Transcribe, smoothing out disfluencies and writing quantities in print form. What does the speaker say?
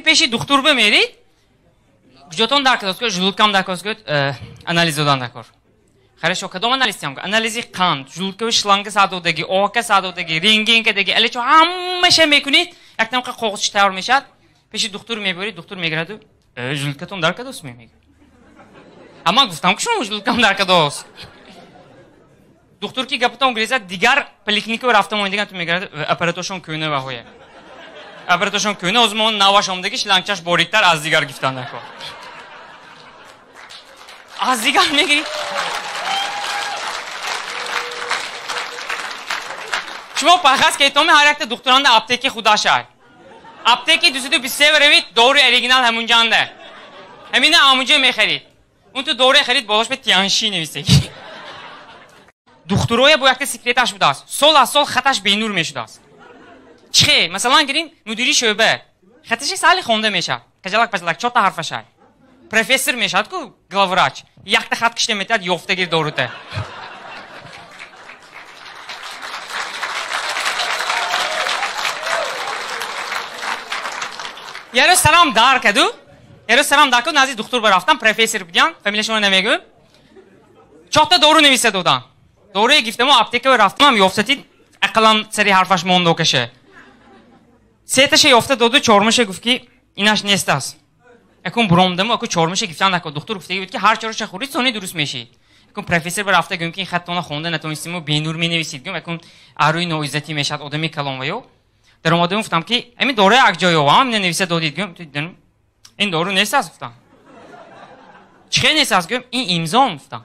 Пеши духтур бемерид, гуҷотон дар класс кӯ, жулуткам дар класс кӯ, анализ додан дар кор. Харашо, кадом анализ тиям? Анализи қанд, жулутка шланга садодаги, ока садодаги, рентгенкадаги, алечо ҳамаша мекунид, яктам қоғозчи тайёр мешад, пеши духтур мебарид, духтур мегираду, жулуткатон дар кадост мемега. Ама гуфтам ки шумо жулуткам дар кадост. Духтур ки гапатон гирезад, дигар поликлиника рафтам оиндаган ту мегираду, аппаратошон кӯна ва ҳоя. Аппаратошон кӯна, озмон наваш омдаги шлангчаш бориктар аз дигар гифтан накор. Аз дигар мегирид. شما پخست که اتوم هر یک دکتران در اپتیکی خدا شد. اپتیکی 223 بروید دور اوریجینال همونجانده. همینه همونجا میخرید. اون تو دوره خرید بالاش به تیانشی نویسه. دکتروی با یک سیکرتش بوده است. سال از سال خطش بینور میشده است. چه؟ مثلا گرین مدیری شعبه خطش سالی خونده میشه. کجالک پجالک چهار تا حرفش هست. پروفسور میشد کو گلاوراچ. یک تا خط کشته میتاد یافته گیر دوروته. یه روز سلام دار کدو، یه روز سلام دار کد نزدیک دکتر برفتم، پروفسور بودن، فامیلیشون رو نمیگم. چهار تا دورو نویسه دادن. دوره گفتم و اپتیکه رفتم یافتید، اقلام سری حرفش موندو کشه. سه تاشه یافته دادو چهارمش گفت که ایناش نیست است. اکون برومدم و اکون چهارمش گفتن نکرد. دکتر گفته بود که هر چهارش خورید سونی درست میشی. اکون پروفسور برفته گم که این خطونه خونده نتونستیم و بینور می نویسید گم. اکون آروی نویزتی میشد آدمی کلام ویو. در اومدم گفتم که همین دوره یک جایی هم نویسه دادید گم. دیدم این دورو نیست است گفتم. چه نیست است گم؟ این امضا گفتم.